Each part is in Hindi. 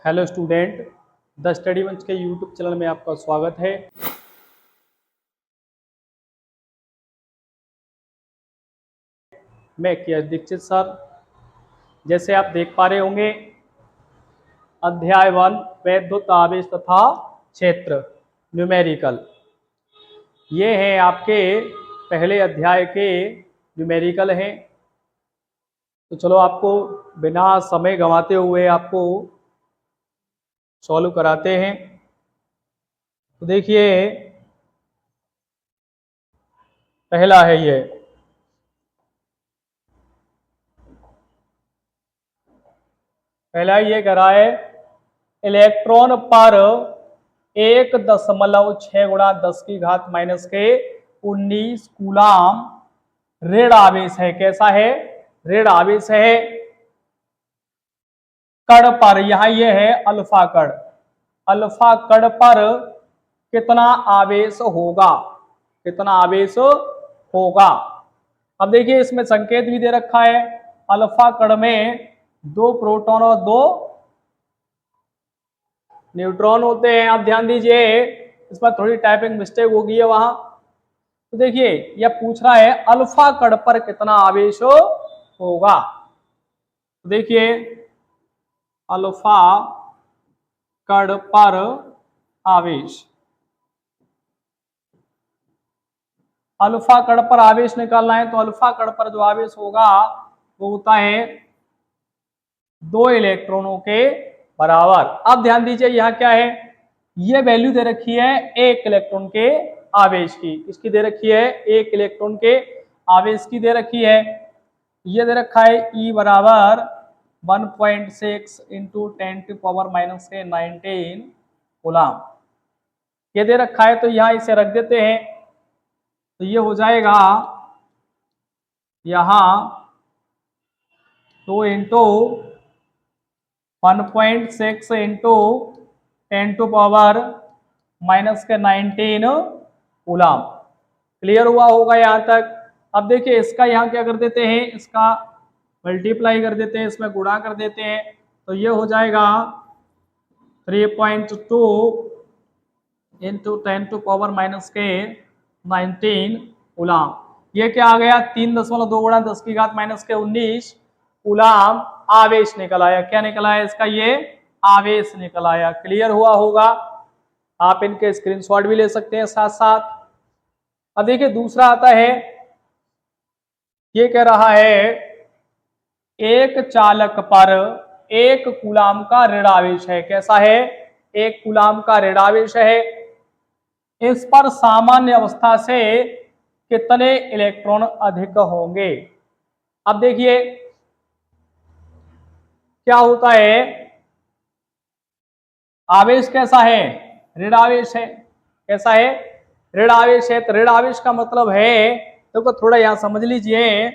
हेलो स्टूडेंट, द स्टडी मंच के यूट्यूब चैनल में आपका स्वागत है। मैं के दीक्षित सर। जैसे आप देख पा रहे होंगे, अध्याय 1 वैद्युत आवेश तथा क्षेत्र न्यूमेरिकल, ये है आपके पहले अध्याय के न्यूमेरिकल हैं। तो चलो आपको बिना समय गंवाते हुए आपको सॉल्व कराते हैं। तो देखिए, पहला है ये, पहला ये कह रहा है इलेक्ट्रॉन पर 1.6 गुणा 10 की घात माइनस के 19 कूलाम ऋण आवेश है। कैसा है? ऋण आवेश है कण पर। यहां ये है अल्फा कण। अल्फा कण पर कितना आवेश होगा? कितना आवेश होगा? अब देखिए, इसमें संकेत भी दे रखा है। अल्फा कण में 2 प्रोटॉन और 2 न्यूट्रॉन होते हैं। आप ध्यान दीजिए, इस पर थोड़ी टाइपिंग मिस्टेक हो गई है वहां। तो देखिए, यह पूछ रहा है अल्फा कण पर कितना आवेश होगा। तो देखिए, अल्फा कण पर आवेश, अल्फा कण पर आवेश निकालना है। तो अल्फा कण पर जो आवेश होगा वो होता है 2 इलेक्ट्रॉनों के बराबर। अब ध्यान दीजिए, यहां क्या है, ये वैल्यू दे रखी है 1 इलेक्ट्रॉन के आवेश की। किसकी दे रखी है? 1 इलेक्ट्रॉन के आवेश की दे रखी है। ये दे रखा है E बराबर 1.6 इंटू 10⁻⁻19 कूलम। ये दे रखा है, तो यहां इसे रख देते हैं। तो ये हो जाएगा यहां 2 इंटू 1.6 इंटू 10⁻⁻19 कूलम। क्लियर हुआ होगा यहां तक? अब देखिए, इसका यहां क्या कर देते हैं, इसका मल्टीप्लाई कर देते हैं, इसमें गुणा कर देते हैं। तो ये हो जाएगा 3.2 इंटू 10⁻⁻19 कूलम। ये क्या आ गया? 3.2 गुणा 10 की घात माइनस के 19 कूलम आवेश निकल आया। क्या निकल आया इसका? ये आवेश निकल आया। क्लियर हुआ होगा? आप इनके स्क्रीनशॉट भी ले सकते हैं साथ साथ। अब देखिए, दूसरा आता है, ये कह रहा है एक चालक पर 1 कूलम का ऋण आवेश है। कैसा है? 1 कूलम का ऋण आवेश है। इस पर सामान्य अवस्था से कितने इलेक्ट्रॉन अधिक होंगे? अब देखिए क्या होता है, आवेश कैसा है? ऋण आवेश है। कैसा है? ऋण आवेश है। तो ऋण आवेश का मतलब है, तो थोड़ा यहां समझ लीजिए,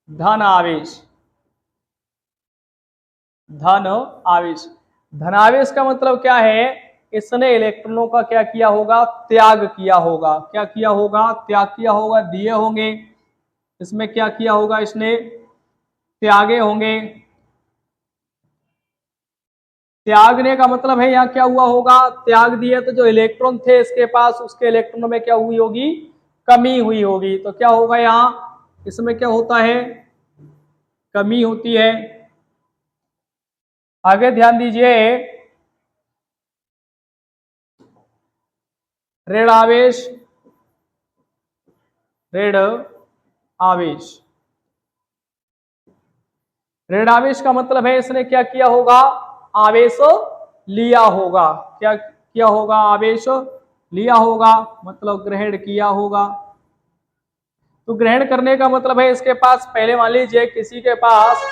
धन आवेश। धन आवेश, धनावेश का मतलब क्या है? इसने इलेक्ट्रॉनों का क्या किया होगा? त्याग किया होगा। क्या किया होगा? त्याग किया होगा। दिए होंगे, इसमें क्या किया होगा? इसने त्यागे होंगे। त्यागने का मतलब है यहाँ क्या हुआ होगा? त्याग दिए तो जो इलेक्ट्रॉन थे इसके पास, उसके इलेक्ट्रॉनों में क्या हुई होगी? कमी हुई होगी। तो क्या होगा यहाँ? इसमें क्या होता है? कमी होती है। आगे ध्यान दीजिए, ऋण आवेश, ऋण आवेश, ऋण आवेश का मतलब है इसने क्या किया होगा? आवेश लिया होगा। क्या किया होगा? आवेश लिया होगा, मतलब ग्रहण किया होगा। तो ग्रहण करने का मतलब है इसके पास, पहले मान लीजिए किसी के पास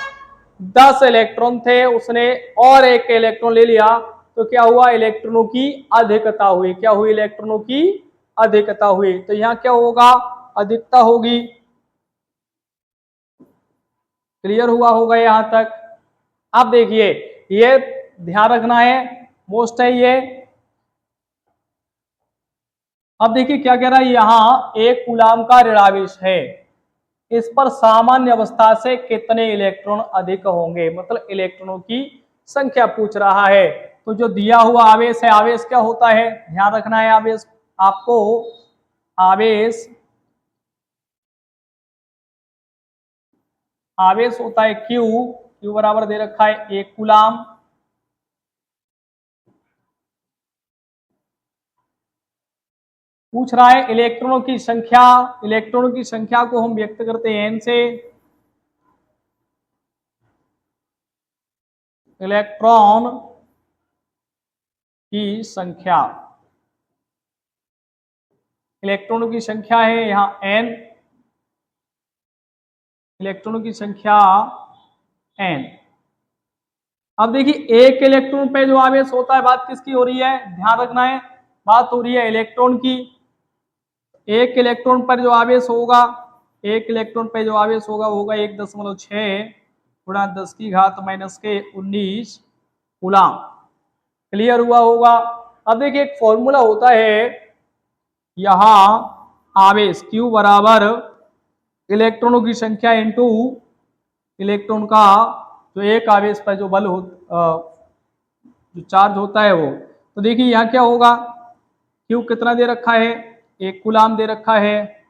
10 इलेक्ट्रॉन थे, उसने और एक इलेक्ट्रॉन ले लिया, तो क्या हुआ? इलेक्ट्रॉनों की अधिकता हुई। क्या हुई? इलेक्ट्रॉनों की अधिकता हुई। तो यहां क्या होगा? अधिकता होगी। क्लियर हुआ होगा यहां तक? अब देखिए, ये ध्यान रखना है, मोस्ट है ये। अब देखिए क्या कह रहा है, यहां 1 कूलम का ऋण आवेश है। इस पर सामान्य अवस्था से कितने इलेक्ट्रॉन अधिक होंगे, मतलब इलेक्ट्रॉनों की संख्या पूछ रहा है। तो जो दिया हुआ आवेश है, आवेश क्या होता है, ध्यान रखना है आवेश आपको। आवेश आवेश होता है क्यू, क्यू बराबर दे रखा है 1 कूलाम। पूछ रहा है इलेक्ट्रॉनों की संख्या, इलेक्ट्रॉनों की संख्या को हम व्यक्त करते हैं n से। इलेक्ट्रॉन की संख्या, इलेक्ट्रॉनों की संख्या है यहाँ n, इलेक्ट्रॉनों की संख्या n। अब देखिए एक इलेक्ट्रॉन पे जो आवेश होता है, बात किसकी हो रही है, ध्यान रखना है, बात हो रही है इलेक्ट्रॉन की। एक इलेक्ट्रॉन पर जो आवेश होगा, एक इलेक्ट्रॉन पे जो आवेश होगा वो होगा 1.6 गुणा 10 की घात माइनस के 19 कूलाम। क्लियर हुआ होगा। अब देखिए एक फॉर्मूला होता है यहाँ, आवेश Q बराबर इलेक्ट्रॉनों की संख्या इंटू इलेक्ट्रॉन का जो एक आवेश पर जो बल हो, जो चार्ज होता है वो। तो देखिए यहाँ क्या होगा, Q कितना दे रखा है, 1 कूलाम दे रखा है।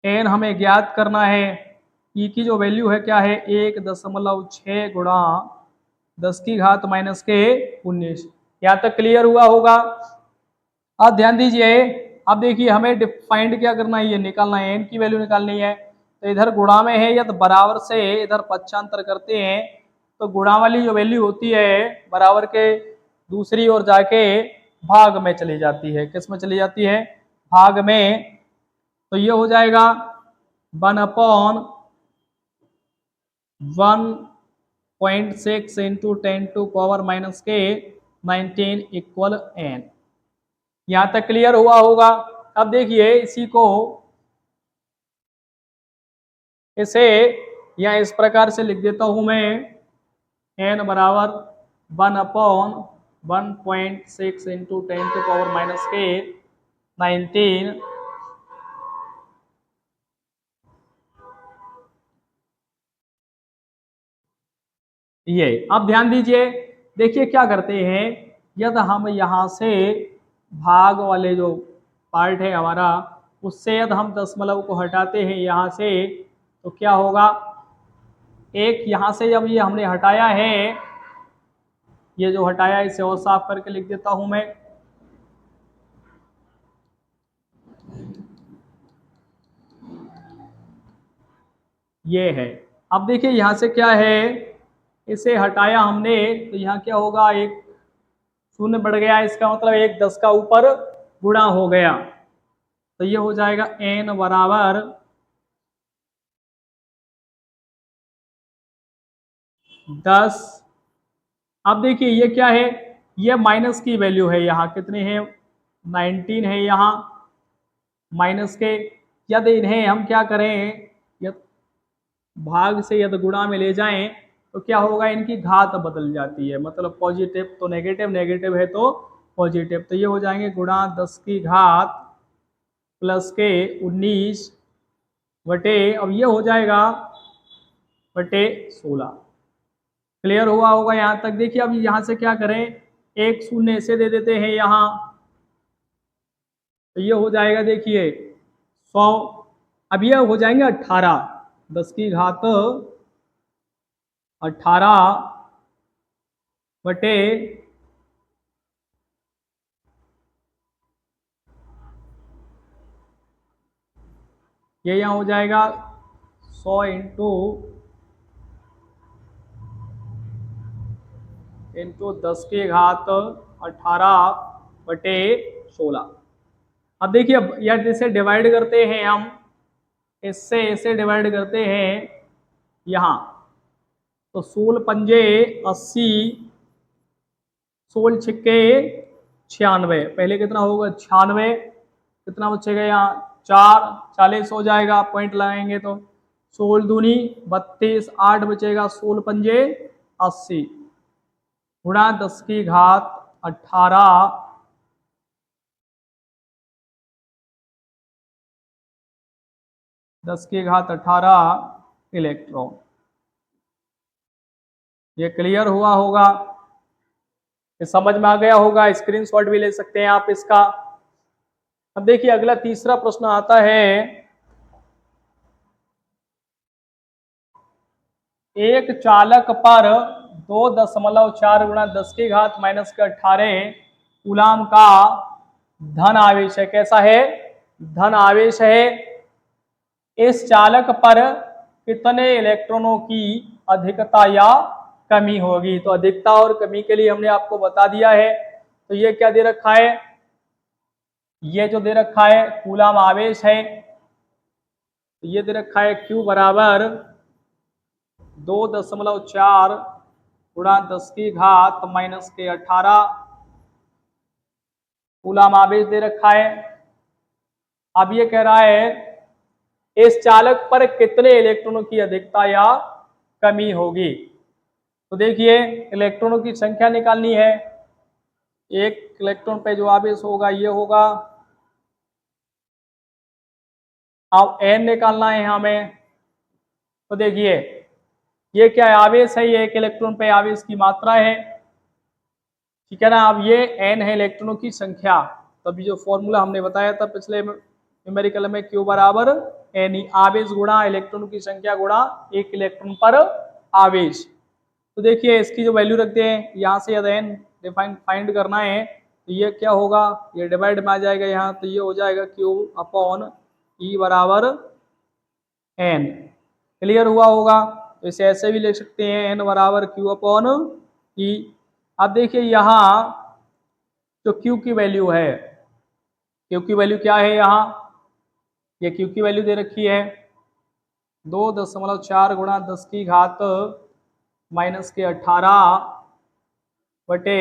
n हमें ज्ञात करना है, E की जो वैल्यू है क्या है 1.6 गुणा 10 की घात माइनस के 19। यहाँ तक क्लियर हुआ होगा। अब ध्यान दीजिए, अब देखिए हमें फाइंड क्या करना है, ये निकालना है, n की वैल्यू निकालनी है। तो इधर गुणा में है या तो बराबर से इधर पक्षांतर करते हैं, तो गुणा वाली जो वैल्यू होती है बराबर के दूसरी ओर जाके भाग में चली जाती है। किस में चली जाती है, भाग में। तो ये हो जाएगा 1/1.6 इंटू 10⁻⁻⁻⁹ इक्वल n। यहां तक क्लियर हुआ होगा। अब देखिए इसी को, इसे या इस प्रकार से लिख देता हूं मैं, n बराबर 1/1.6 इंटू 10⁻⁻⁹ ये। अब ध्यान दीजिए, देखिए क्या करते हैं, यदि हम यहाँ से भाग वाले जो पार्ट है हमारा, उससे यदि हम दशमलव को हटाते हैं यहाँ से, तो क्या होगा, एक यहाँ से जब ये हमने हटाया है, ये जो हटाया इसे और साफ करके लिख देता हूं मैं। ये है। अब देखिए यहाँ से क्या है, इसे हटाया हमने, तो यहाँ क्या होगा, एक शून्य बढ़ गया, इसका मतलब एक 10 का ऊपर गुणा हो गया। तो ये हो जाएगा n बराबर 10। अब देखिए ये क्या है, ये माइनस की वैल्यू है, यहाँ कितने हैं 19 है यहाँ माइनस के। यदि इन्हें हम क्या करें, यदि भाग से यदि गुणा में ले जाएं, तो क्या होगा, इनकी घात बदल जाती है, मतलब पॉजिटिव तो नेगेटिव, नेगेटिव है तो पॉजिटिव। तो ये हो जाएंगे गुणा 10 की घात प्लस के 19 बटे, अब ये हो जाएगा बटे 16। क्लियर हुआ होगा यहाँ तक। देखिए अब यहाँ से क्या करें, एक शून्य ऐसे दे देते हैं यहाँ, तो ये हो जाएगा देखिए 100। अब ये हो जाएंगे 18, 10 की घात 18 बटे ये यहाँ हो जाएगा 100 इंटू 10 की घात 18 बटे 16। अब देखिए यार इसे डिवाइड करते हैं हम, इससे इसे डिवाइड करते हैं यहाँ, तो 16 पंजे 80, 16 छिक्के 96, पहले कितना होगा 96, कितना बचेगा यहाँ 4, 40 हो जाएगा, पॉइंट लगाएंगे तो 16 दूनी 32, 8 बचेगा, 16 पंजे 80 गुणा 10 की घात 18 10⁻18 इलेक्ट्रॉन। ये क्लियर हुआ होगा, ये समझ में आ गया होगा, स्क्रीनशॉट भी ले सकते हैं आप इसका। अब देखिए अगला तीसरा प्रश्न आता है, एक चालक पर 2.4 गुणा 10⁻−18 कूलाम का धन आवेश है। कैसा है? धन आवेश है। इस चालक पर कितने इलेक्ट्रॉनों की अधिकता या कमी होगी? तो अधिकता और कमी के लिए हमने आपको बता दिया है। तो ये क्या दे रखा है? ये जो दे रखा है कूलाम आवेश है। तो ये दे रखा है Q बराबर 2.4 गुणा 10⁻−18 कूलाम आवेश दे रखा है। अब ये कह रहा है इस चालक पर कितने इलेक्ट्रॉनों की अधिकता या कमी होगी। तो देखिए इलेक्ट्रॉनों की संख्या निकालनी है। एक इलेक्ट्रॉन पे जो आवेश होगा ये होगा। अब n निकालना है हमें। तो देखिए ये क्या है? आवेश है। ये एक इलेक्ट्रॉन पे आवेश की मात्रा है, ठीक है ना। अब ये n है इलेक्ट्रॉनों की संख्या। तो अभी जो फॉर्मूला हमने बताया था पिछले न्यूमेरिकल में, Q बराबर n, आवेश गुणा इलेक्ट्रॉनों की संख्या गुणा एक इलेक्ट्रॉन पर आवेश। तो देखिए इसकी जो वैल्यू रखते हैं, यहाँ से यदि n फाइंड करना है तो ये क्या होगा? ये डिवाइड में आ जाएगा यहाँ, तो ये हो जाएगा Q अपॉन E बराबर n। क्लियर हुआ होगा? तो इसे ऐसे भी लिख सकते हैं, n बराबर Q अपॉन E। अब देखिए यहाँ जो Q की वैल्यू है, Q की वैल्यू क्या है? यहाँ ये Q की वैल्यू दे रखी है 2.4 गुणा 10⁻−18 बटे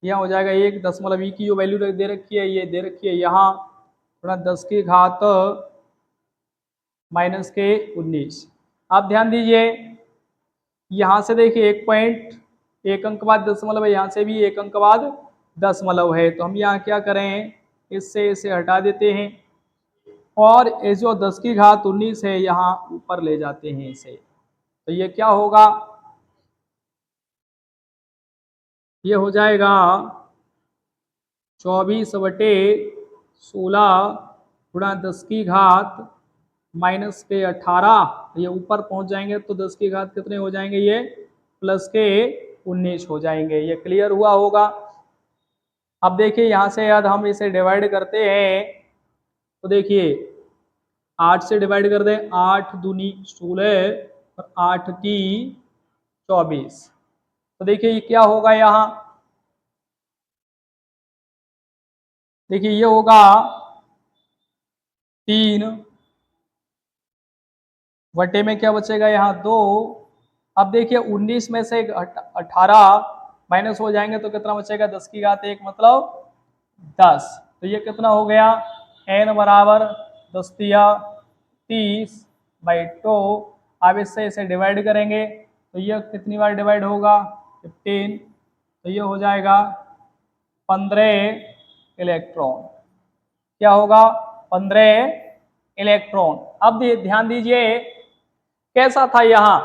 यह हो जाएगा 1 E की जो वैल्यू दे रखी है ये दे रखी है यहाँ गुणा 10⁻−19। आप ध्यान दीजिए यहाँ से देखिए 1 पॉइंट 1 अंक बाद दशमलव है, यहाँ से भी 1 अंक बाद दशमलव है। तो हम यहाँ क्या करें, इससे इसे हटा देते हैं और ये जो 10⁻19 है यहाँ ऊपर ले जाते हैं इसे। तो ये क्या होगा? ये हो जाएगा 24/16 गुणा 10⁻−18। ये ऊपर पहुंच जाएंगे तो 10 की घात कितने हो जाएंगे? ये +19 हो जाएंगे। ये क्लियर हुआ होगा? अब देखिए यहाँ से यदि हम इसे डिवाइड करते हैं तो देखिए 8 से डिवाइड कर दें, 8 दूनी 16 और 8 की 24। तो देखिए ये क्या होगा? यहाँ देखिए ये होगा 3 बटे में क्या बचेगा? यहाँ 2। अब देखिए 19 में से 18 माइनस हो जाएंगे तो कितना बचेगा? 10 की घात 1 मतलब 10। तो ये कितना हो गया? n बराबर 10⁻30/2। अब इससे इसे डिवाइड करेंगे तो ये कितनी बार डिवाइड होगा? 15। तो ये हो जाएगा 15 इलेक्ट्रॉन। क्या होगा? 15 इलेक्ट्रॉन। अब ध्यान दीजिए कैसा था? यहाँ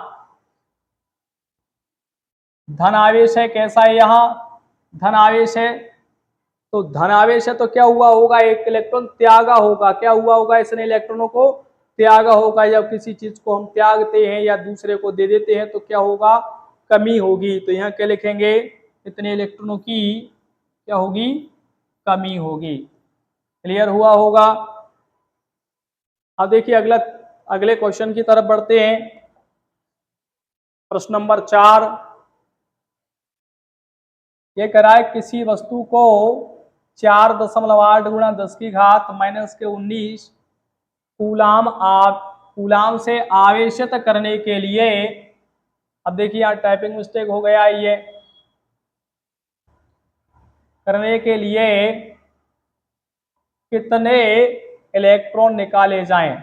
धन आवेश है। कैसा है? यहाँ धन आवेश है। तो धन आवेश है तो क्या हुआ होगा? एक इलेक्ट्रॉन त्यागा होगा। क्या हुआ होगा? इसने इलेक्ट्रॉनों को त्यागा होगा। जब किसी चीज को हम त्यागते हैं या दूसरे को दे देते हैं तो क्या होगा? कमी होगी। तो यहाँ क्या लिखेंगे? इतने इलेक्ट्रॉनों की क्या होगी? कमी होगी। क्लियर हुआ होगा? अब देखिए अगले क्वेश्चन की तरफ बढ़ते हैं। प्रश्न नंबर 4 ये कह रहा है किसी वस्तु को 4.8 गुणा 10⁻−19 कूलाम से आवेशित करने के लिए, अब देखिए यहाँ टाइपिंग मिस्टेक हो गया है, ये करने के लिए कितने इलेक्ट्रॉन निकाले जाएं?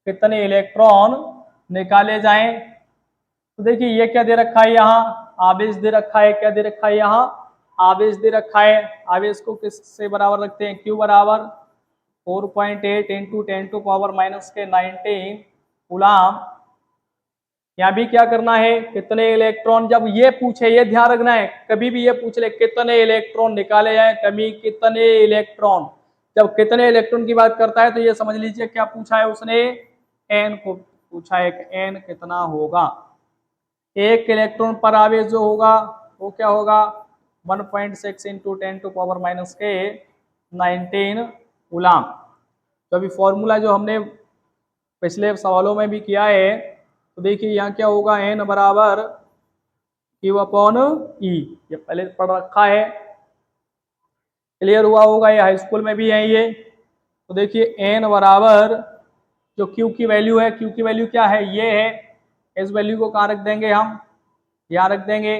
कितने इलेक्ट्रॉन निकाले जाएं? तो देखिए ये क्या दे रखा है? यहाँ आवेश दे रखा है। क्या दे रखा है? यहाँ आवेश दे रखा है। आवेश को किससे बराबर रखते हैं? Q बराबर 4.8 इंटू 10⁻⁻⁻⁰ कूलाम। यहाँ भी क्या करना है, कितने इलेक्ट्रॉन, जब ये पूछे, ये ध्यान रखना है, कभी भी ये पूछ ले कितने इलेक्ट्रॉन निकाले जाए, कभी कितने इलेक्ट्रॉन, जब कितने इलेक्ट्रॉन की बात करता है तो ये समझ लीजिए क्या पूछा है उसने, एन को पूछा है कि एन कितना होगा। एक इलेक्ट्रॉन पर आवेश जो होगा वो क्या होगा, 1.6 इंटू 10⁻⁻⁻⁹ कूलाम। तो अभी फॉर्मूला जो हमने पिछले सवालों में भी किया है, तो देखिए यहाँ क्या होगा, एन बराबर क्यू अपॉन ई, ये पहले पढ़ रखा है, क्लियर हुआ होगा, ये हाई स्कूल में भी है ये। तो देखिए एन बराबर जो क्यू की वैल्यू है, क्यू की वैल्यू क्या है, ये है, इस वैल्यू को कहाँ रख देंगे हम, यहाँ रख देंगे,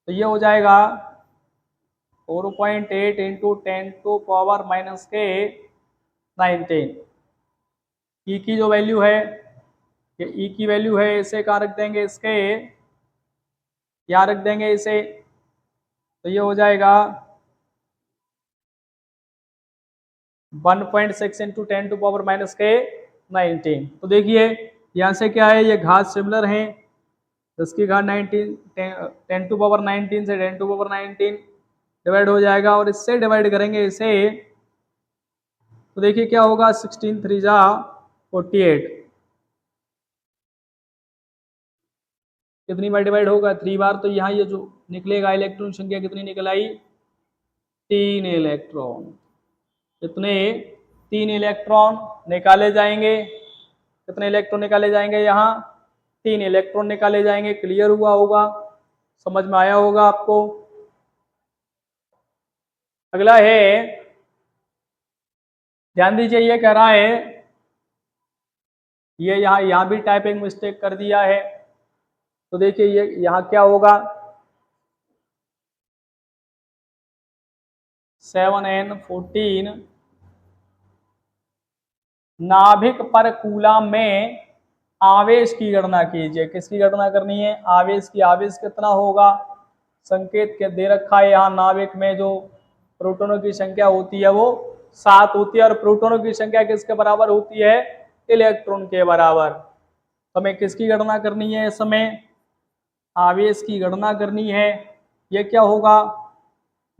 तो ये हो जाएगा 4.8 इंटू 10⁻⁻⁹ ई की जो वैल्यू है, ये ई की वैल्यू है, इसे कहाँ रख देंगे, इसके यहाँ रख देंगे इसे, तो ये हो जाएगा 1.6 इंटू 10⁻⁻⁹ तो देखिए यहाँ से क्या है, ये घात सिमिलर है, 10 की घात 19, 10⁻⁹ से 10⁻⁹ डिवाइड हो जाएगा, और इससे डिवाइड करेंगे इसे, तो देखिए क्या होगा, 16 3 जा 48, कितनी बार डिवाइड होगा, 3 बार, तो यहाँ ये जो निकलेगा इलेक्ट्रॉन संख्या कितनी निकल आई, 3 इलेक्ट्रॉन, कितने, 3 इलेक्ट्रॉन निकाले जाएंगे, कितने इलेक्ट्रॉन निकाले जाएंगे, यहाँ 3 इलेक्ट्रॉन निकाले जाएंगे। क्लियर हुआ होगा, समझ में आया होगा आपको। अगला है, ध्यान दीजिए, ये कह रहा है, ये यहाँ भी टाइपिंग मिस्टेक कर दिया है, तो देखिए ये यहाँ क्या होगा, 7n14 नाभिक पर कूलाम में आवेश की गणना कीजिए। किसकी गणना करनी है, आवेश की। आवेश कितना होगा, संकेत के दे रखा है यहाँ, नाभिक में जो प्रोटॉनों की संख्या होती है वो 7 होती है, और प्रोटॉनों की संख्या किसके बराबर होती है, इलेक्ट्रॉन के बराबर। हमें किसकी गणना करनी है, इस समय आवेश की गणना करनी है। ये क्या होगा,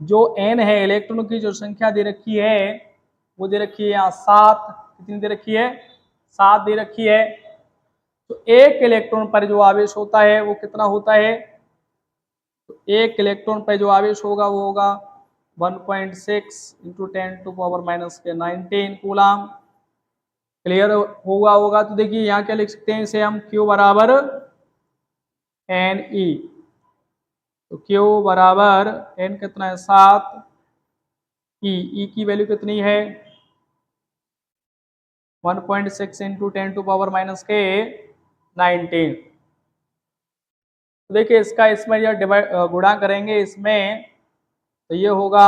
जो n है, इलेक्ट्रॉनों की जो संख्या दे रखी है वो दे रखी है यहाँ 7, कितनी दे रखी है, 7 दे रखी है। तो एक इलेक्ट्रॉन पर जो आवेश होता है वो कितना होता है, तो एक इलेक्ट्रॉन पर जो आवेश होगा वो होगा 1.6 इंटू 10⁻⁻⁹ कूलाम। क्लियर होगा। तो देखिए यहाँ क्या लिख सकते हैं, इसे हम Q बराबर एन ई, तो Q बराबर n कितना है, 7, ई की वैल्यू कितनी है, 1.6 इंटू 10⁻⁻⁹ तो देखिए इसका इसमें यह डिवाइड गुणा करेंगे इसमें, तो ये होगा,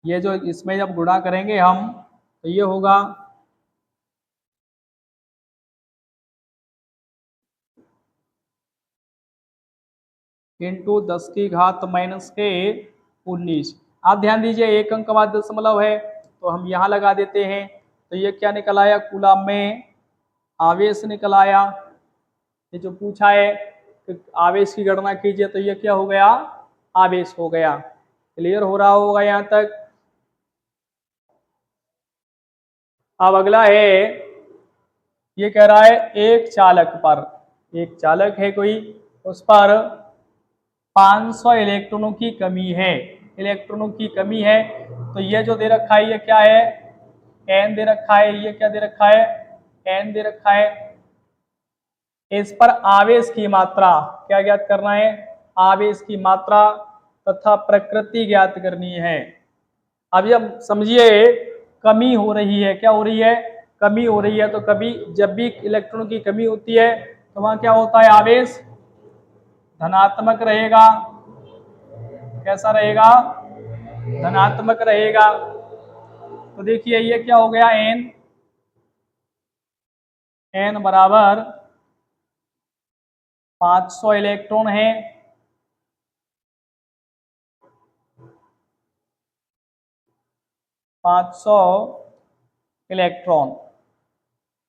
ये जो इसमें जब गुणा करेंगे हम तो ये होगा इंटू 10 की घात -19। आप ध्यान दीजिए, एक अंक बाद दशमलव है तो हम यहाँ लगा देते हैं, तो ये क्या निकल आया, कूलाम में आवेश निकल आया। ये जो पूछा है कि आवेश की गणना कीजिए, तो ये क्या हो गया, आवेश हो गया। क्लियर हो रहा होगा यहाँ तक। अब अगला है, ये कह रहा है एक चालक पर, एक चालक है कोई, उस पर 500 इलेक्ट्रॉनों की कमी है, इलेक्ट्रॉनों की कमी है। तो ये जो दे रखा है ये क्या है, एन दे रखा है, ये क्या दे रखा है, एन दे रखा है। इस पर आवेश की मात्रा क्या ज्ञात करना है, आवेश की मात्रा तथा प्रकृति ज्ञात करनी है। अब जब समझिए कमी हो रही है, क्या हो रही है, कमी हो रही है, तो कभी जब भी इलेक्ट्रॉनों की कमी होती है तो वहां क्या होता है, आवेश धनात्मक रहेगा। कैसा रहेगा, धनात्मक रहेगा। तो देखिए ये क्या हो गया, एन, एन बराबर 500 इलेक्ट्रॉन है, 500 इलेक्ट्रॉन।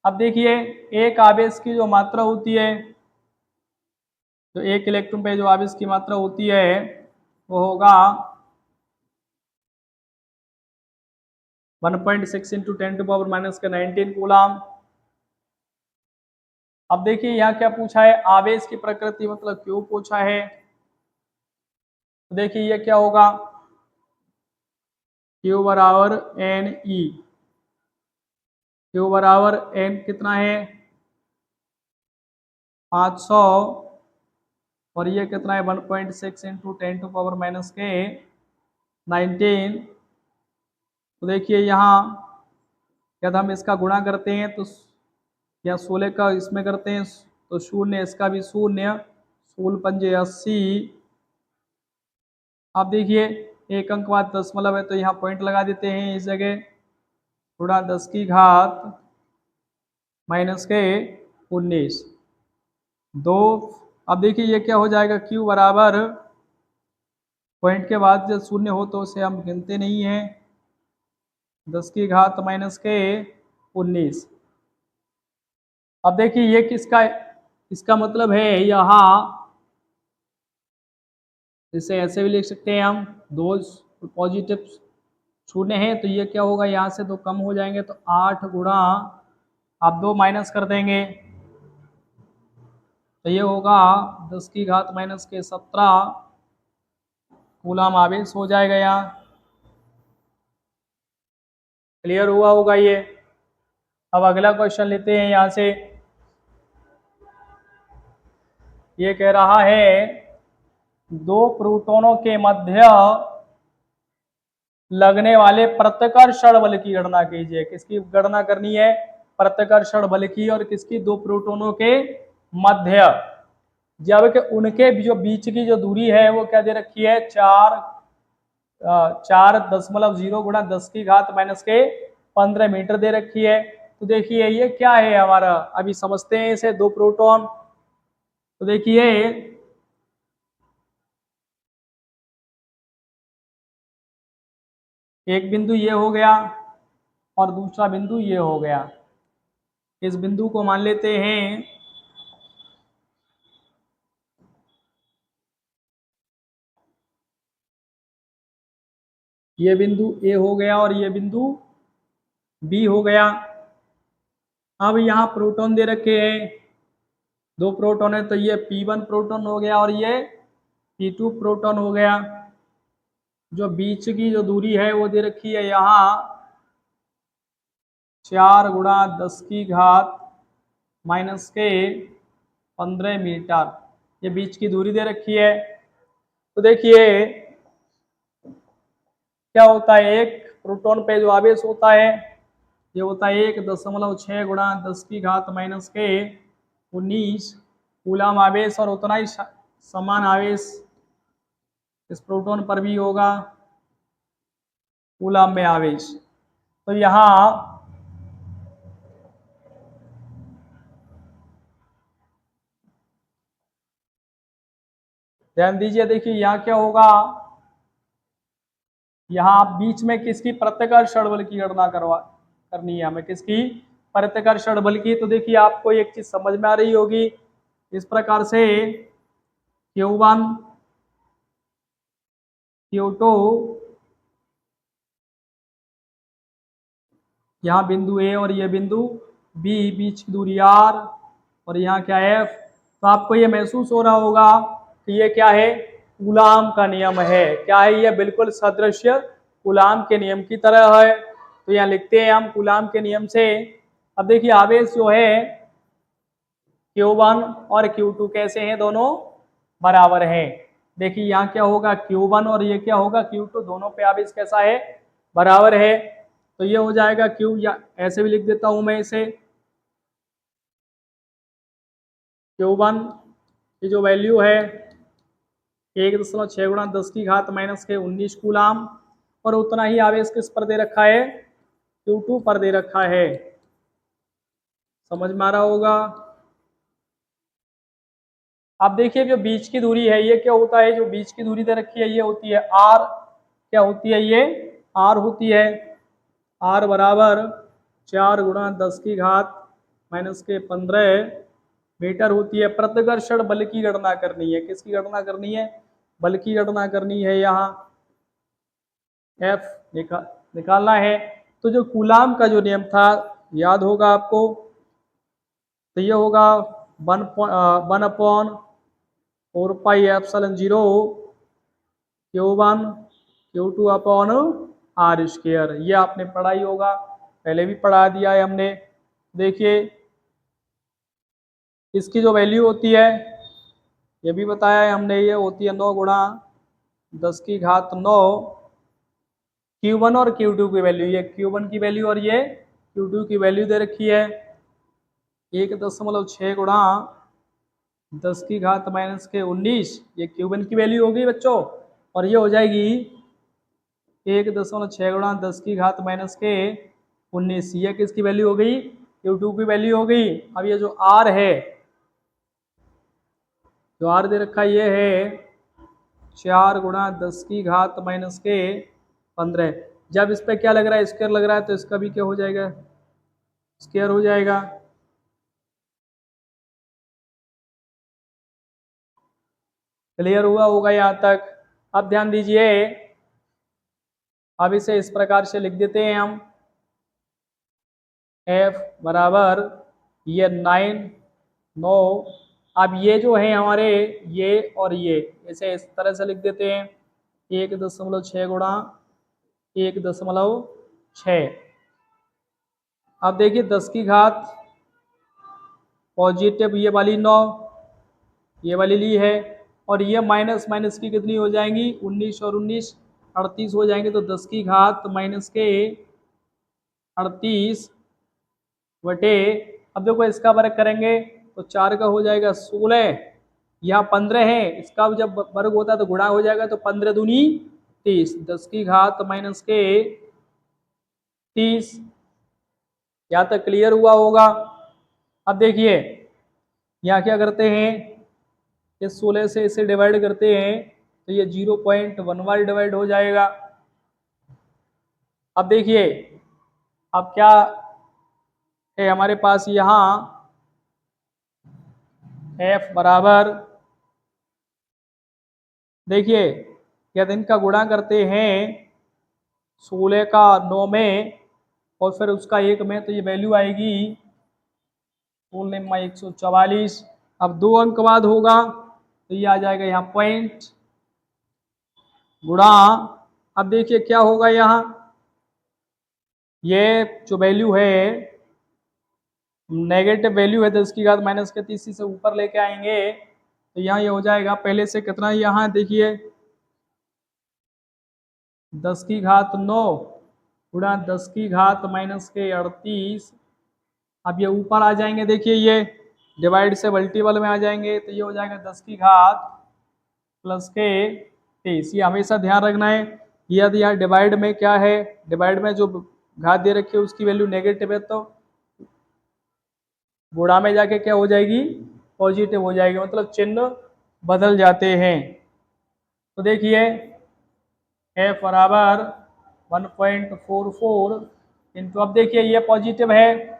अब देखिए एक आवेश की जो मात्रा होती है, तो एक इलेक्ट्रॉन पे जो आवेश की मात्रा होती है वो होगा 1.6 इंटू 10⁻⁻19 कूलाम। अब देखिए यहाँ क्या पूछा है, आवेश की प्रकृति मतलब क्यों पूछा है। तो देखिए ये क्या होगा, Q बराबर एन ई, Q बराबर एन कितना है 500 और ये कितना है 1.6 इंटू 10⁻⁻19। तो देखिए यहाँ यदि हम इसका गुणा करते हैं तो या 16 का इसमें करते हैं तो शून्य, इसका भी शून्य, 16 पंजे 80। अब देखिए एक अंक बाद दशमलव है तो यहाँ पॉइंट लगा देते हैं इस जगह, गुणा 10 की घात माइनस के 19 2। अब देखिए ये क्या हो जाएगा, Q बराबर पॉइंट के बाद जब शून्य हो तो उसे हम गिनते नहीं हैं, 10 की घात माइनस के 19। अब देखिए ये किसका, इसका मतलब है यहाँ, इसे ऐसे भी लिख सकते हैं हम, दो पॉजिटिव शून्य है तो ये क्या होगा, यहाँ से दो कम हो जाएंगे तो 8 गुणा, आप 2 माइनस कर देंगे तो ये होगा 10 की घात माइनस के 17 कूलाम आवेश हो जाएगा यहाँ। क्लियर हुआ होगा ये। अब अगला क्वेश्चन लेते हैं यहाँ से। ये कह रहा है दो प्रोटॉनों के मध्य लगने वाले प्रतिकर्षण बल की गणना कीजिए। किसकी गणना करनी है, प्रतिकर्षण बल की, और किसकी, दो प्रोटॉनों के मध्य, जबकि उनके जो बीच की जो दूरी है वो क्या दे रखी है, 4.0 गुणा 10 की घात माइनस के 15 मीटर दे रखी है। तो देखिए ये क्या है हमारा, अभी समझते हैं इसे, दो प्रोटॉन। तो देखिए एक बिंदु ये हो गया और दूसरा बिंदु ये हो गया। इस बिंदु को मान लेते हैं ये बिंदु ए हो गया और ये बिंदु बी हो गया। अब यहाँ प्रोटॉन दे रखे हैं, दो प्रोटॉन है तो ये P1 प्रोटॉन हो गया और ये P2 प्रोटॉन हो गया। जो बीच की जो दूरी है वो दे रखी है यहाँ 4 गुणा 10 की घात माइनस के 15 मीटर, ये बीच की दूरी दे रखी है। तो देखिए क्या होता है, एक प्रोटॉन पे जो आवेश होता है ये होता है 1.6 गुणा 10 की घात माइनस के 19 कूलाम आवेश, और उतना ही समान आवेश इस प्रोटॉन पर भी होगा कूलाम में आवेश। तो यहाँ ध्यान दीजिए, देखिए यहाँ क्या होगा, यहाँ आप बीच में किसकी, प्रतिकर्षण बल की गणना करनी है हमें, किसकी, प्रतिकर्षण बल की। तो देखिए आपको एक चीज समझ में आ रही होगी, इस प्रकार से Q1 Q2, यहाँ बिंदु ए और ये बिंदु बी, बीच की दूरी R, और यहाँ क्या है F। तो आपको ये महसूस हो रहा होगा कि ये क्या है, कूलाम का नियम है। क्या है ये, बिल्कुल सदृश्य कूलाम के नियम की तरह है। तो यहाँ लिखते हैं हम कूलाम के नियम से। अब देखिए आवेश जो है Q1 और Q2 कैसे हैं, दोनों बराबर हैं। देखिए यहाँ क्या होगा Q1 और ये क्या होगा Q2, दोनों पे आवेश कैसा है, बराबर है। तो ये हो जाएगा Q, या ऐसे भी लिख देता हूं मैं इसे, Q1 की जो वैल्यू है 1.6 गुणा 10 की घात माइनस के 19 कूलाम, और उतना ही आवेश किस पर दे रखा है, Q2 पर दे रखा है। समझ में आ रहा होगा। अब देखिए जो बीच की दूरी है ये क्या होता है, जो बीच की दूरी दे रखी है ये होती है R, क्या होती है ये, R होती है। आर बराबर 4 गुणा 10 की घात माइनस के 15 मीटर होती है। प्रतिकर्षण बल की गणना करनी है। किसकी गणना करनी है? बल की गणना करनी है। यहाँ एफ निकालना है। तो जो कूलाम का जो नियम था याद होगा आपको, तो ये होगा 1/4 Q1 Q2 upon are square. ये आपने पढ़ा ही होगा, पहले भी पढ़ा दिया है हमने। देखिए इसकी जो वैल्यू होती है ये भी बताया है हमने, ये होती है 9 गुणा 10 की घात 9 Q1 और Q2 की वैल्यू, ये Q1 की वैल्यू और ये Q2 की वैल्यू दे रखी है 1.6 गुणा 10 की घात माइनस के 19, ये Q1 की वैल्यू होगी बच्चों, और ये हो जाएगी 1.6 गुणा 10 की घात माइनस के 19, ये किसकी वैल्यू हो गई? Q2 की वैल्यू हो गई। अब ये जो R है, जो R दे रखा ये है 4 गुणा 10 की घात माइनस के 15। जब इस पे क्या लग रहा है? स्क्वायर लग रहा है, तो इसका भी क्या हो जाएगा? स्क्वायर हो जाएगा। क्लियर हुआ होगा यहाँ तक? अब ध्यान दीजिए, अब इसे इस प्रकार से लिख देते हैं हम, F बराबर ये 9। अब ये जो है हमारे ये और ये, इसे इस तरह से लिख देते हैं 1.6 गुणा 1.6। अब देखिए 10 की घात पॉजिटिव ये वाली 9, ये वाली ली है, और ये माइनस माइनस की कितनी हो जाएंगी? 19 और 19 38 हो जाएंगे। तो 10 की घात माइनस के 38 बटे, अब देखो इसका वर्ग करेंगे तो 4 का हो जाएगा 16, यहाँ 15 है, इसका जब वर्ग होता है तो गुणा हो जाएगा, तो 15 दूनी 30, 10 की घात माइनस के 30। यहाँ तक क्लियर हुआ होगा? अब देखिए यहाँ क्या करते हैं, इस 16 से इसे डिवाइड करते हैं तो ये 0.11 डिवाइड हो जाएगा। अब देखिए अब क्या है हमारे पास, यहाँ F बराबर, देखिए यदि इनका गुणा करते हैं 16 का 9 में और फिर उसका 1 में, तो ये वैल्यू आएगी 144। अब 2 अंक बाद होगा तो ये आ जाएगा यहाँ पॉइंट गुणा, अब देखिए क्या होगा, यहाँ ये जो वैल्यू है नेगेटिव वैल्यू है 10 की घात माइनस के 30 से ऊपर लेके आएंगे तो यहाँ ये हो जाएगा पहले से कितना, यहाँ देखिए 10 की घात 9 गुणा 10 की घात माइनस के 38। अब ये ऊपर आ जाएंगे, देखिए ये डिवाइड से मल्टीपल में आ जाएंगे तो ये हो जाएगा 10 की घात प्लस के 30। ये हमेशा ध्यान रखना है, यदि यहाँ डिवाइड में क्या है, डिवाइड में जो घात दे रखी है उसकी वैल्यू नेगेटिव है तो गुणा में जाके क्या हो जाएगी? पॉजिटिव हो जाएगी, मतलब चिन्ह बदल जाते हैं। तो देखिए F बराबर 1.44 इंटू, अब देखिए ये पॉजिटिव है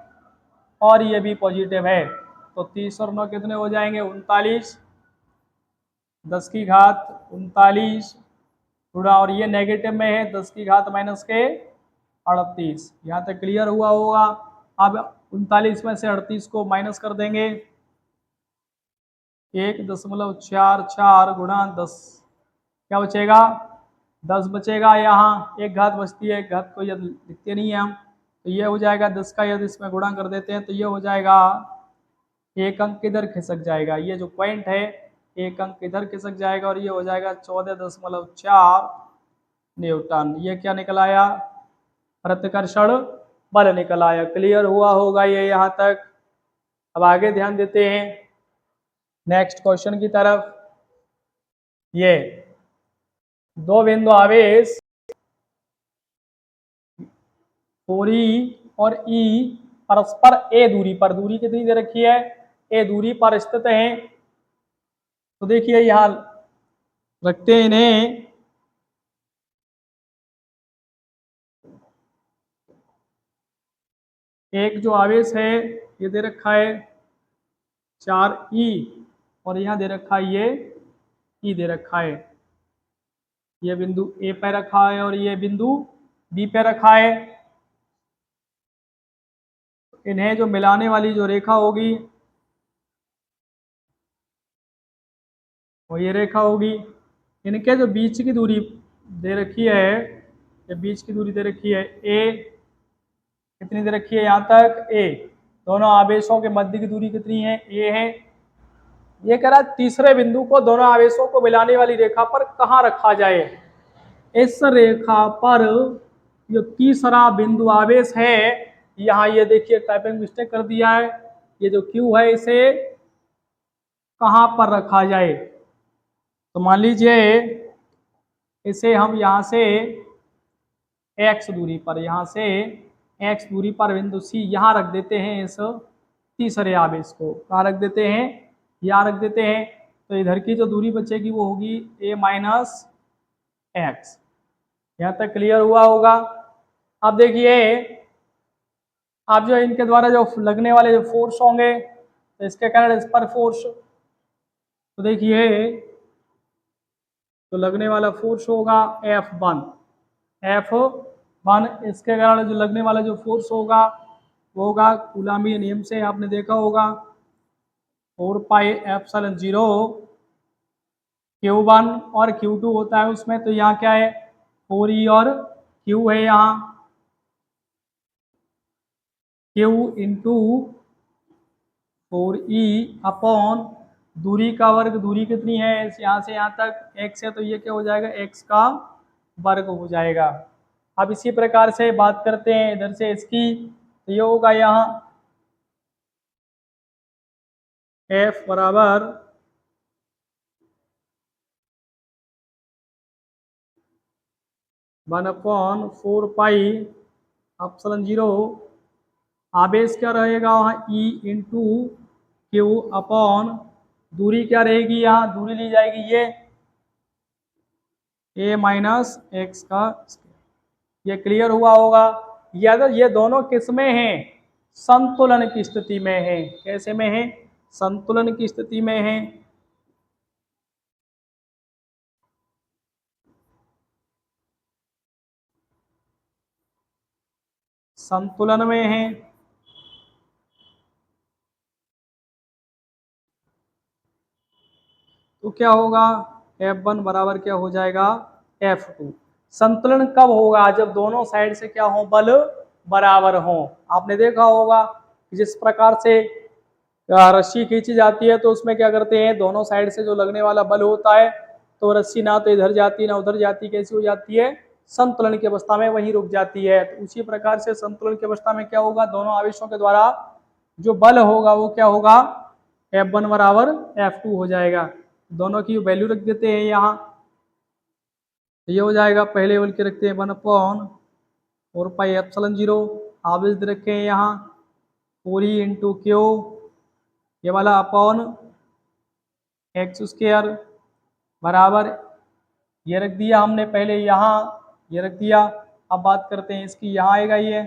और ये भी पॉजिटिव है, तो 30 और 9 कितने हो जाएंगे? 39, 10 की घात 39 गुणा, और ये नेगेटिव में है 10 की घात माइनस के 38। यहाँ तक क्लियर हुआ होगा? अब 39 में से 38 को माइनस कर देंगे, 1.44 गुणा 10, क्या बचेगा? 10 बचेगा। यहाँ एक घात बचती है, एक घात को यदि लिखते नहीं है हम, तो ये हो जाएगा 10 का यदि इसमें गुणा कर देते हैं तो ये हो जाएगा, एक अंक इधर खिसक जाएगा, ये जो पॉइंट है एक अंक इधर खिसक जाएगा और ये हो जाएगा 14.4 न्यूटन। ये क्या निकल आया? प्रतिकर्षण बल निकल आया। क्लियर हुआ होगा ये यहाँ तक? अब आगे ध्यान देते हैं नेक्स्ट क्वेश्चन की तरफ। ये दो बिंदु आवेश ओरी और ई परस्पर ए दूरी पर, दूरी कितनी दे रखी है? ए दूरी पर स्थित है। तो देखिए यहाँ रखते हैं इन्हें, एक जो आवेश है ये दे रखा है 4e, और यहाँ दे रखा है ये e दे रखा है। ये बिंदु ए पे रखा है और ये बिंदु बी पे रखा है। इन्हें जो मिलाने वाली जो रेखा होगी वो ये रेखा होगी। इनके जो बीच की दूरी दे रखी है, ये बीच की दूरी दे रखी है ए, कितनी दे रखी है यहाँ तक ए। दोनों आवेशों के मध्य की दूरी कितनी है, ए है। ये कह रहा है तीसरे बिंदु को दोनों आवेशों को मिलाने वाली रेखा पर कहाँ रखा जाए। इस रेखा पर जो तीसरा बिंदु आवेश है, यहाँ ये देखिए टाइपिंग मिस्टेक कर दिया है, ये जो Q है इसे कहाँ पर रखा जाए। तो मान लीजिए इसे हम यहाँ से x दूरी पर, यहाँ से x दूरी पर बिंदु C यहाँ रख देते हैं। इस तीसरे आवेश को कहाँ रख देते हैं, यहाँ रख देते हैं। तो इधर की जो दूरी बचेगी वो होगी a माइनस एक्स। यहाँ तक क्लियर हुआ होगा। अब देखिए अब जो इनके द्वारा जो लगने वाले जो फोर्स होंगे, तो इसके कारण इस पर फोर्स, तो देखिए तो लगने वाला फोर्स होगा F1, इसके कारण जो लगने वाला जो फोर्स होगा वो होगा कूलाम्बीय नियम से आपने देखा होगा 4πε0 Q1 और Q2 होता है उसमें। तो यहाँ क्या है 4e और Q है, यहाँ Q इंटू 4e अपॉन दूरी का वर्ग, दूरी कितनी है यहाँ से यहाँ तक x है, तो ये क्या हो जाएगा x का वर्ग हो जाएगा। अब इसी प्रकार से बात करते हैं इधर से इसकी, तो ये होगा यहाँ F बराबर 1/4πε0। आवेश क्या रहेगा वहाँ E इंटू Q अपॉन दूरी क्या रहेगी, यहाँ दूरी ली जाएगी ये a माइनस एक्स का। ये क्लियर हुआ होगा। ये अगर ये दोनों किस में हैं, संतुलन की स्थिति में है। कैसे में है, संतुलन की स्थिति में है। संतुलन में है। तो क्या होगा F1 बराबर क्या हो जाएगा F2। संतुलन कब होगा, जब दोनों साइड से क्या हो, बल बराबर हो। आपने देखा होगा जिस प्रकार से रस्सी खींची जाती है तो उसमें क्या करते हैं, दोनों साइड से जो लगने वाला बल होता है तो रस्सी ना तो इधर जाती ना उधर जाती, कैसी हो जाती है, संतुलन की अवस्था में वहीं रुक जाती है। तो उसी प्रकार से संतुलन की अवस्था में क्या होगा, दोनों आवेशों के द्वारा जो बल होगा वो क्या होगा, F1 बराबर F2 हो जाएगा। दोनों की वैल्यू रख देते हैं यहाँ, ये हो जाएगा। पहले बल के रखते हैं 1/4πε0, आवेश रखे हैं यहाँ 4e इंटू क्यू, ये वाला अपॉन एक्स स्क्वायर बराबर ये रख दिया हमने पहले यहाँ, ये रख दिया। अब बात करते हैं इसकी, यहाँ आएगा ये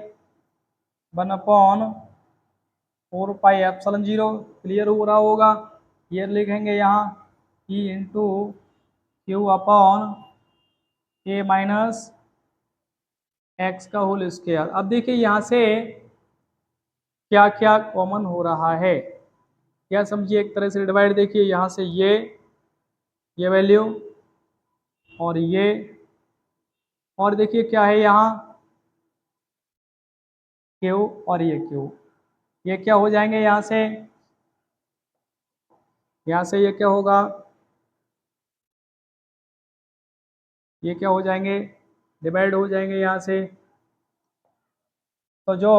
1/4πε0, क्लियर हो रहा होगा। ये लिखेंगे यहाँ E into Q upon a minus x का होल स्क्वायर। अब देखिए यहाँ से क्या क्या कॉमन हो रहा है, क्या समझिए, एक तरह से डिवाइड, देखिए यहाँ से ये वैल्यू और ये, और देखिए क्या है यहाँ क्यू और ये क्यू, ये क्या हो जाएंगे यहाँ से ये क्या होगा, ये क्या हो जाएंगे, डिवाइड हो जाएंगे यहाँ से। तो जो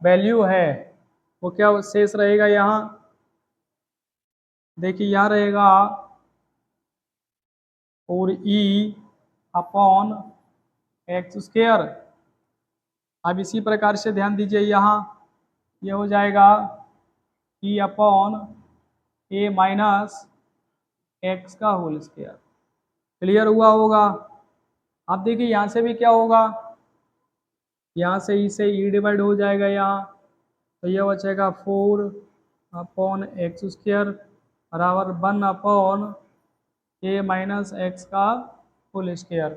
वैल्यू है वो क्या शेष रहेगा यहाँ, देखिए यहाँ रहेगा 4e अपॉन एक्स स्क्वायर। अब इसी प्रकार से ध्यान दीजिए यहाँ ये हो जाएगा E upon a minus x का होल स्क्वायर। क्लियर हुआ होगा। अब देखिए यहाँ से भी क्या होगा, यहाँ से ई से ई डिवाइड हो जाएगा यहाँ, तो ये बचेगा 4/x² बराबर 1/a - x का होल स्क्वायर।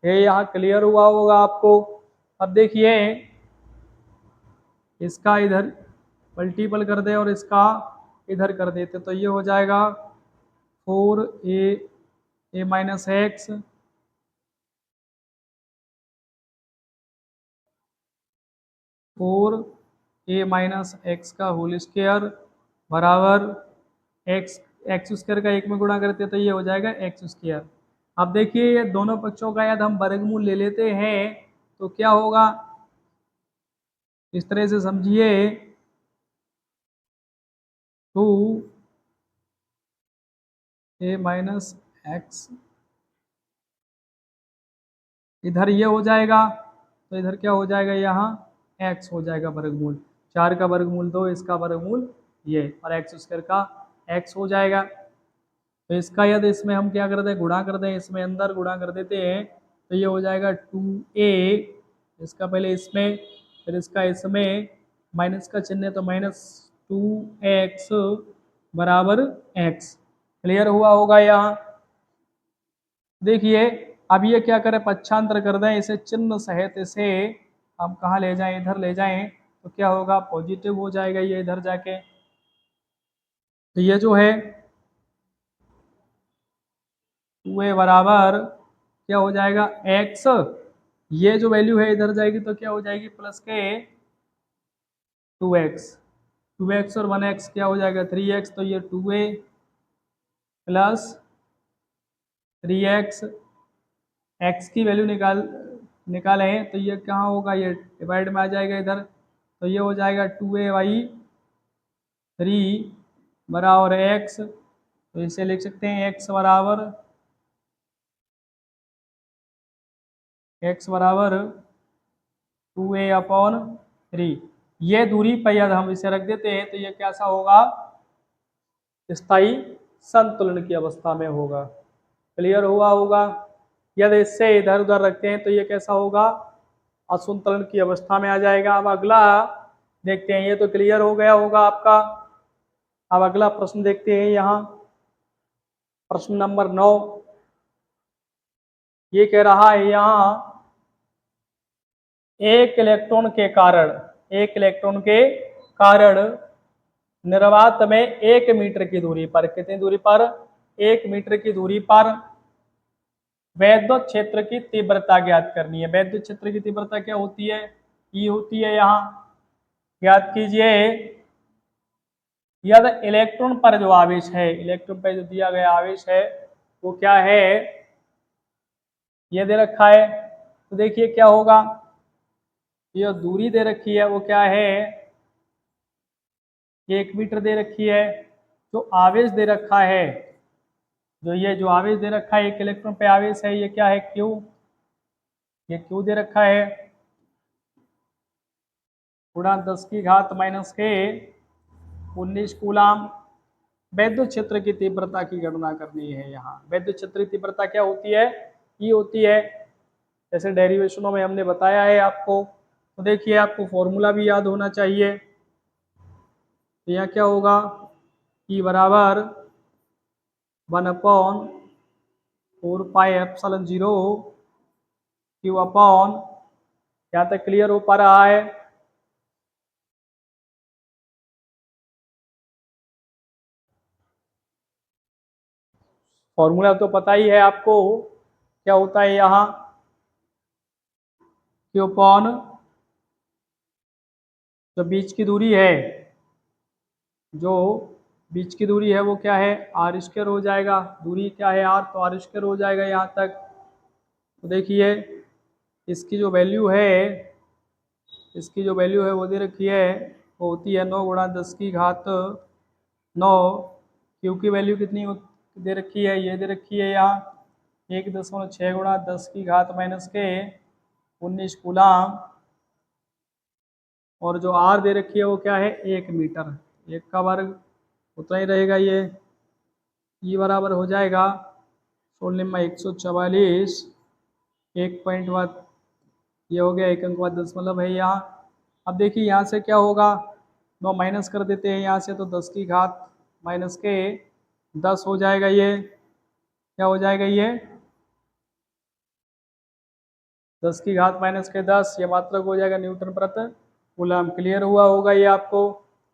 ये यहाँ क्लियर हुआ होगा आपको। अब देखिए इसका इधर मल्टीपल कर दे और इसका इधर कर देते तो ये हो जाएगा 4a - x 4a - x का होल स्क्वायर बराबर एक्स स्क्वायर का एक में गुणा करते तो ये हो जाएगा x²। अब देखिए ये दोनों पक्षों का यदि हम वर्गमूल ले लेते हैं तो क्या होगा, इस तरह से समझिए 2a - x, इधर ये हो जाएगा तो इधर क्या हो जाएगा, यहाँ x हो जाएगा वर्गमूल, 4 का वर्गमूल 2, इसका वर्गमूल ये, और x² का x हो जाएगा। तो इसका यदि इसमें हम क्या कर दें, गुणा कर दें, इसमें अंदर गुणा कर देते हैं तो ये हो जाएगा 2a, इसका पहले इसमें फिर इसका इसमें, माइनस का चिन्ह है तो -2x बराबर x। क्लियर हुआ होगा यहाँ। देखिए अब ये क्या करें, पक्षांतर कर दें इसे चिन्ह सहित, इसे हम कहाँ ले जाएं, इधर ले जाएं तो क्या होगा, पॉजिटिव हो जाएगा ये इधर जाके। तो ये जो है 2a बराबर क्या हो जाएगा x, ये जो वैल्यू है इधर जाएगी तो क्या हो जाएगी प्लस के 2x, 2x और 1x क्या हो जाएगा 3x, तो ये 2a प्लस 3x, x की वैल्यू निकाले हैं तो ये कहाँ होगा, ये डिवाइड में आ जाएगा इधर, तो ये हो जाएगा 2a/3 बराबर x। तो इसे लिख सकते हैं x बराबर 2a/3। ये दूरी पर यदि हम इसे रख देते हैं तो ये कैसा होगा, स्थायी संतुलन की अवस्था में होगा। क्लियर हुआ होगा। यदि इससे इधर उधर रखते हैं तो ये कैसा होगा, असंतुलन की अवस्था में आ जाएगा। अब अगला देखते हैं, ये तो क्लियर हो गया होगा आपका। अब अगला प्रश्न देखते हैं यहाँ, प्रश्न नंबर 9। ये कह रहा है यहाँ एक इलेक्ट्रॉन के कारण निर्वात में 1 मीटर की दूरी पर, कितनी दूरी पर, 1 मीटर की दूरी पर वैद्युत क्षेत्र की तीव्रता ज्ञात करनी है। वैद्युत क्षेत्र की तीव्रता क्या होती है, ई होती है, यहाँ ज्ञात कीजिए। यदि इलेक्ट्रॉन पर जो आवेश है, इलेक्ट्रॉन पर जो दिया गया आवेश है वो क्या है, ये दे रखा है। तो देखिए क्या होगा, ये दूरी दे रखी है वो क्या है, 1 मीटर दे रखी है। जो आवेश दे रखा है, जो आवेश दे रखा है, एक इलेक्ट्रॉन पे आवेश है, ये क्या है क्यू, ये क्यू दे रखा है, गुणा 10⁻⁻⁰ कूलाम। वैद्युत क्षेत्र की तीव्रता की गणना करनी है। यहाँ वैद्युत क्षेत्र की तीव्रता क्या होती है, ई होती है, जैसे डेरिवेशनों में हमने बताया है आपको। तो देखिए आपको फॉर्मूला भी याद होना चाहिए। तो यहाँ क्या होगा, ई बराबर 1/4πε0 क्यू अपॉन, यहाँ तक क्लियर हो पा रहा है। फॉर्मूला तो पता ही है आपको, क्या होता है यहाँ, क्यू अपॉन जो बीच की दूरी है, जो बीच की दूरी है वो क्या है, r² हो जाएगा। दूरी क्या है r, तो r² हो जाएगा यहाँ तक। तो देखिए इसकी जो वैल्यू है, वो दे रखी है, वो होती है 9 × 10⁹ क्यू की वैल्यू कितनी दे रखी है, ये दे रखी है यहाँ 1.6 × 10⁻⁻19 कूलाम। और जो आर दे रखी है वो क्या है, 1 मीटर, 1 का वर्ग उतना ही रहेगा। ये ई बराबर हो जाएगा 16 × 144 1.1 ये हो गया 1 अंक बाद दशमलव है यहाँ। अब देखिए यहाँ से क्या होगा, 9 माइनस कर देते हैं यहाँ से, तो 10 की घात माइनस के 10 हो जाएगा। ये क्या हो जाएगा, ये 10 की घात माइनस के 10, ये मात्रक हो जाएगा न्यूटन प्रति कूलम। क्लियर हुआ होगा ये आपको।